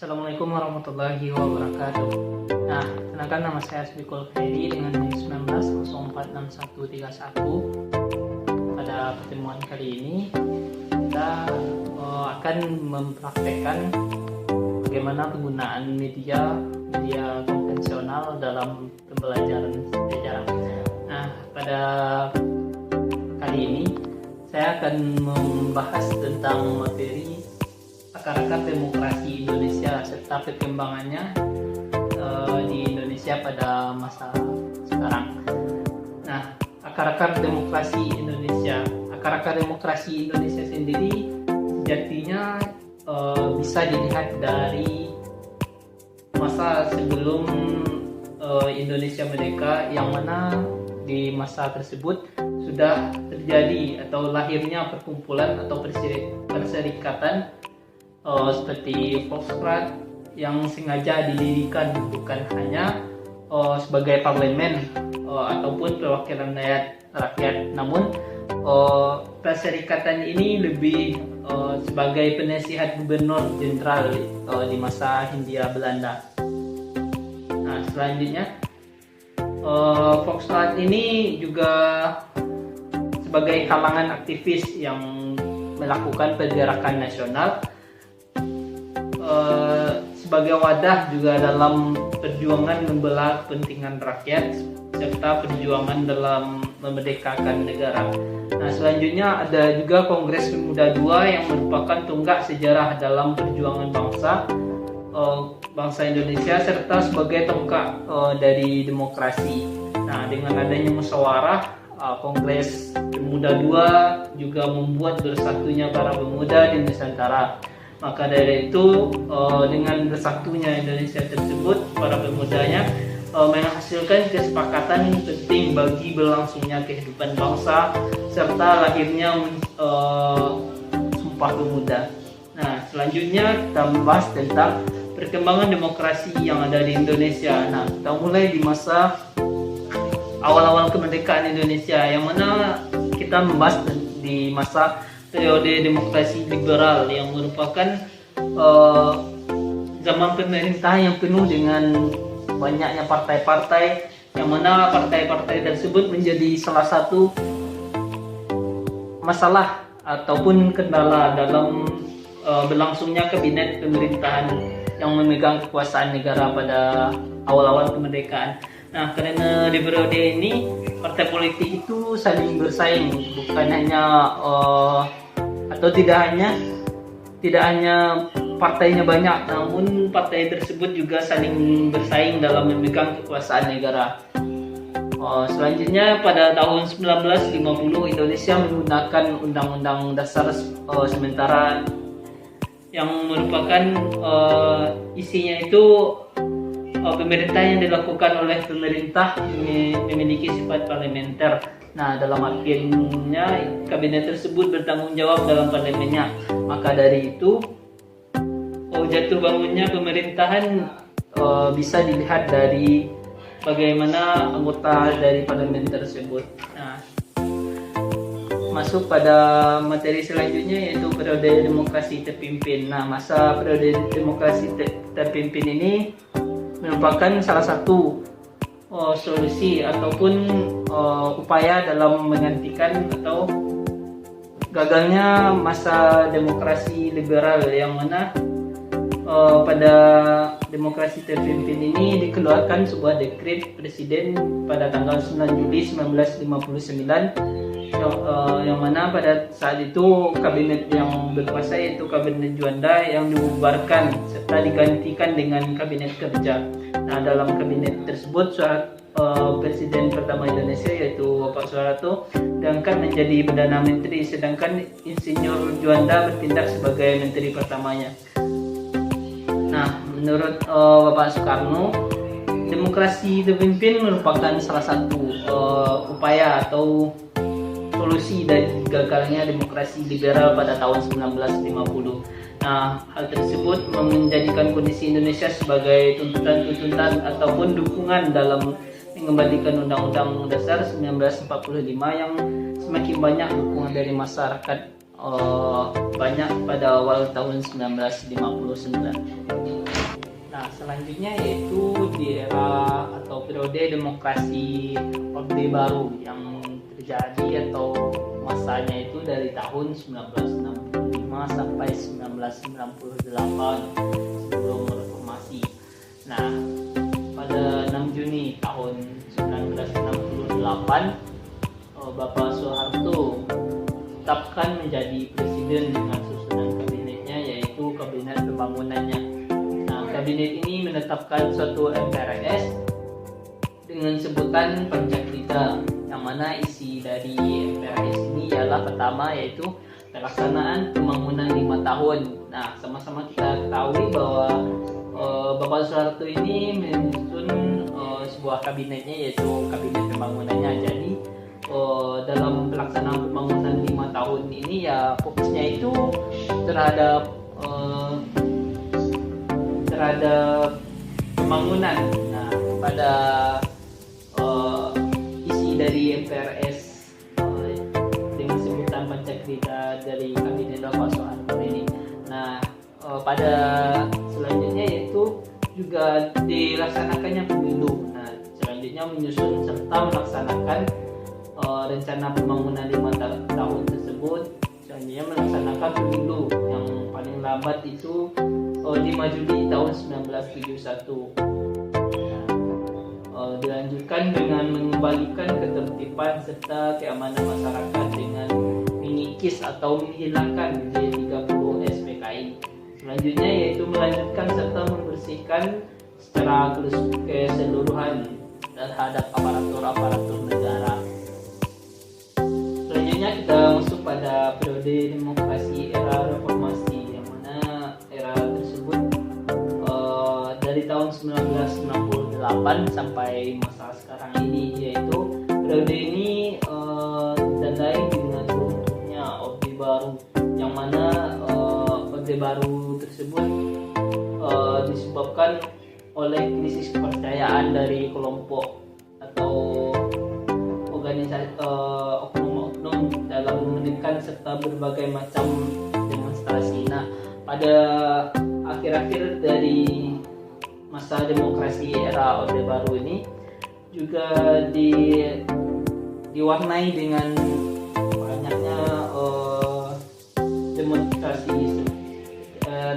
Assalamualaikum warahmatullahi wabarakatuh. Nah, kenalkan nama saya Asbikul Khairi dengan NIM 19046131. Pada pertemuan kali ini kita akan mempraktekkan bagaimana penggunaan media konvensional dalam pembelajaran sejarah. Nah, pada kali ini saya akan membahas tentang materi akar-akar demokrasi Indonesia serta perkembangannya di Indonesia pada masa sekarang. Nah, akar-akar demokrasi Indonesia sendiri sejatinya bisa dilihat dari masa sebelum Indonesia merdeka, yang mana di masa tersebut sudah terjadi atau lahirnya perkumpulan atau perserikatan seperti Volksraad yang sengaja didirikan bukan hanya sebagai parlemen ataupun perwakilan rakyat, namun perserikatan ini lebih sebagai penasihat gubernur jenderal di masa Hindia Belanda. Nah, selanjutnya Volksraad ini juga sebagai kalangan aktivis yang melakukan pergerakan nasional, sebagai wadah juga dalam perjuangan membela kepentingan rakyat serta perjuangan dalam memerdekakan negara. Nah, selanjutnya ada juga Kongres Pemuda II yang merupakan tonggak sejarah dalam perjuangan bangsa Indonesia serta sebagai tonggak dari demokrasi. Nah, dengan adanya musyawarah, Kongres Pemuda II juga membuat bersatunya para pemuda di Nusantara. Maka dari itu, dengan bersatunya Indonesia tersebut, para pemudanya menghasilkan kesepakatan penting bagi berlangsungnya kehidupan bangsa serta lahirnya Sumpah Pemuda. Nah, selanjutnya kita membahas tentang perkembangan demokrasi yang ada di Indonesia. Nah, kita mulai di masa awal-awal kemerdekaan Indonesia, yang mana kita membahas di masa periode demokrasi liberal yang merupakan zaman pemerintahan yang penuh dengan banyaknya partai-partai, yang mana partai-partai tersebut menjadi salah satu masalah ataupun kendala dalam berlangsungnya kabinet pemerintahan yang memegang kekuasaan negara pada awal-awal kemerdekaan. Nah, karena di periode ini partai politik itu saling bersaing, bukan hanya atau tidak hanya partainya banyak, namun partai tersebut juga saling bersaing dalam memegang kekuasaan negara. Selanjutnya pada tahun 1950 Indonesia menggunakan Undang-Undang Dasar sementara yang merupakan isinya itu pemerintah yang dilakukan oleh pemerintah memiliki sifat parlementer. Nah, dalam artinya kabinet tersebut bertanggung jawab dalam parlemennya. Maka dari itu jatuh bangunnya pemerintahan bisa dilihat dari bagaimana anggota dari parlemen tersebut. Nah, masuk pada materi selanjutnya, yaitu periode demokrasi terpimpin. Nah, masa periode demokrasi terpimpin ini merupakan salah satu solusi ataupun upaya dalam menggantikan atau gagalnya masa demokrasi liberal, yang mana pada demokrasi terpimpin ini dikeluarkan sebuah dekret presiden pada tanggal 9 Juli 1959 yang mana pada saat itu kabinet yang berkuasa yaitu kabinet Juanda yang dibubarkan serta digantikan dengan kabinet kerja. Nah, dalam kabinet tersebut Presiden pertama Indonesia yaitu Bapak Soeharto diangkat menjadi Perdana Menteri, sedangkan Insinyur Juanda bertindak sebagai menteri pertamanya. Nah, menurut Bapak Soekarno, demokrasi terpimpin merupakan salah satu upaya atau solusi dari gagalnya demokrasi liberal pada tahun 1950. Nah, hal tersebut menjadikan kondisi Indonesia sebagai tuntutan ataupun dukungan dalam mengembalikan Undang-Undang Dasar 1945 yang semakin banyak dukungan dari masyarakat banyak pada awal tahun 1959. Nah, selanjutnya yaitu di era atau periode demokrasi Orde Baru yang terjadi atau masanya itu dari tahun 1965 sampai 1998 sebelum reformasi. Nah, pada 6 Juni tahun 1968 Bapak Soeharto ditetapkan menjadi presiden dengan susunan kabinetnya yaitu Kabinet Pembangunannya. Nah, kabinet ini menetapkan suatu MPRS dengan sebutan Pancakrita, yang mana isi dari MPRS ini ialah pertama yaitu pelaksanaan pembangunan 5 tahun. Nah, sama-sama kita ketahui bahwa Bapak Soeharto ini menyusun sebuah kabinetnya yaitu Kabinet Pembangunannya. Jadi dalam pelaksanaan pembangunan 5 tahun ini ya fokusnya itu terhadap pembangunan. Nah, pada isi dari MPRS dengan sebutan Pancakrita dari Kabinet Bapak Soeharto ini. Nah, pada selanjutnya yaitu juga dilaksanakannya pemilu. Nah, selanjutnya menyusun serta melaksanakan rencana pembangunan 5 tahun tersebut. Selanjutnya melaksanakan pemilu yang paling lambat itu 5 Juli tahun 1971. Dilanjutkan dengan mengembalikan ketertiban serta keamanan masyarakat dengan mengikis atau menghilangkan G30 SPKI. Selanjutnya yaitu melanjutkan serta membersihkan secara keseluruhan terhadap aparatur negara. Selanjutnya kita masuk pada periode demokrasi era reformasi, yang mana era tersebut dari tahun 1968 sampai masa sekarang ini, yaitu periode ini ditandai dengan runtuhnya Orde Baru, yang mana Orde Baru tersebut disebabkan oleh krisis kepercayaan dari kelompok atau organisasi oknum-oknum dalam menekan serta berbagai macam demonstrasi. Nah, pada akhir-akhir dari masa demokrasi era Orde Baru ini juga diwarnai dengan banyaknya demonstrasi,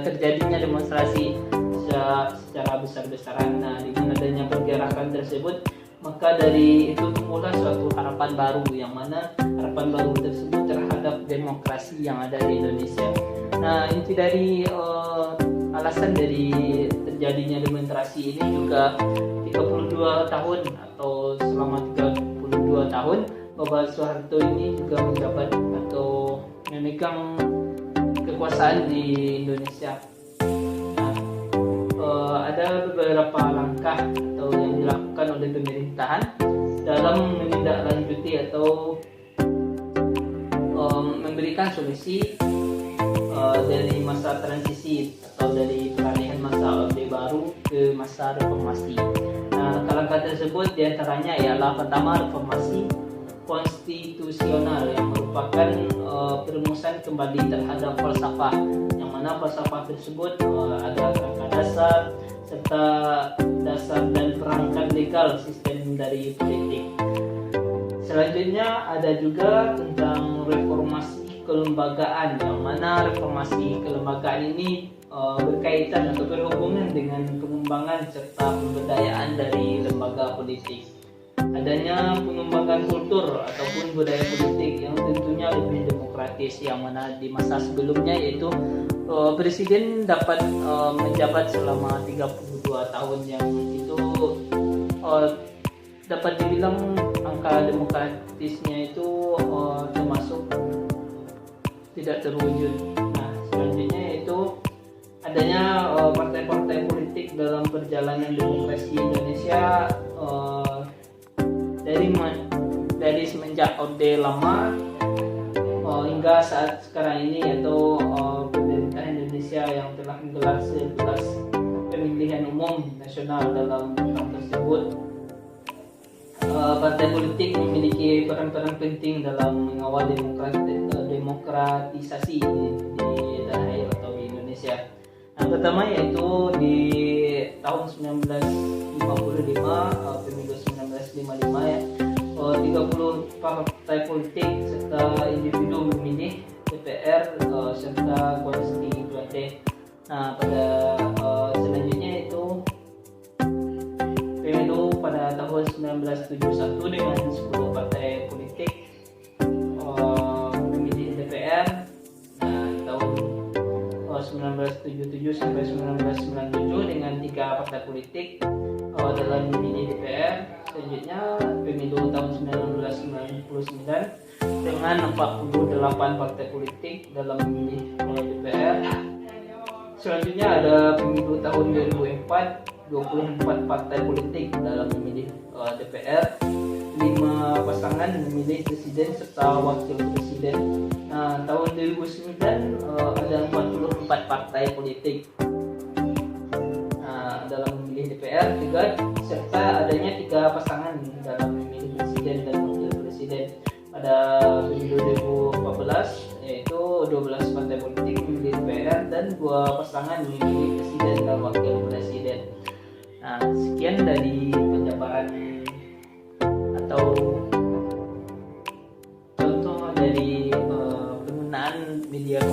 terjadinya demonstrasi secara besar-besaran. Nah, dengan adanya pergerakan tersebut, maka dari itu tumbuhlah suatu harapan baru, yang mana harapan baru tersebut terhadap demokrasi yang ada di Indonesia. Nah, inti dari alasan dari terjadinya demonstrasi ini juga 32 tahun atau selama 32 tahun Bapak Soeharto ini juga menjabat atau memegang kekuasaan di Indonesia. Ada beberapa langkah atau yang dilakukan oleh pemerintahan dalam menindaklanjuti atau memberikan solusi dari masa transisi atau dari peralihan masa Orde Baru ke masa reformasi. Nah, langkah tersebut diantaranya ialah pertama reformasi konstitusional yang merupakan perumusan kembali terhadap falsafah, yang mana falsafah tersebut ada kerangka dasar serta dasar dan perangkat legal sistem dari politik. Selanjutnya ada juga tentang reformasi kelembagaan, yang mana reformasi kelembagaan ini berkaitan atau berhubungan dengan pengembangan serta pemberdayaan dari lembaga politik. Adanya pengembangan kultur ataupun budaya politik yang tentunya lebih demokratis, yang mana di masa sebelumnya yaitu presiden dapat menjabat selama 32 tahun, yang itu dapat dibilang angka demokratisnya itu termasuk tidak terwujud. Nah, selanjutnya yaitu adanya partai-partai politik dalam perjalanan demokrasi Indonesia dari semenjak Orde Lama hingga saat sekarang ini, yaitu pemerintah Indonesia yang telah menggelar 11 pemilihan umum nasional. Dalam tahun tersebut partai politik memiliki peran-peran penting dalam mengawal demokratisasi di tanah air atau di Indonesia. Nah, pertama yaitu di tahun 1955, pemilu 1955 ya, 30 partai politik serta individu memilih DPR serta konstituante. Nah, pada selanjutnya itu pemilu pada tahun 1971 dengan 10 partai politik memilih DPR. Nah, tahun 1977 sampai 1997 dengan 3 partai politik dalam memilih DPR. Selanjutnya pemilu tahun 1999 dengan 48 partai politik dalam memilih DPR. Selanjutnya ada pemilu tahun 2004, 24 partai politik dalam memilih DPR, 5 pasangan memilih presiden serta wakil presiden. Nah, tahun 2009 ada 44 partai politik dalam memilih DPR juga, serta adanya 3 pasangan dalam memilih presiden dan wakil presiden. Pada pemilu 2014 yaitu 12 partai politik memilih DPR dan 2 pasangan memilih presiden dan wakil presiden. Nah, sekian dari penjabaran atau contoh dari penggunaan media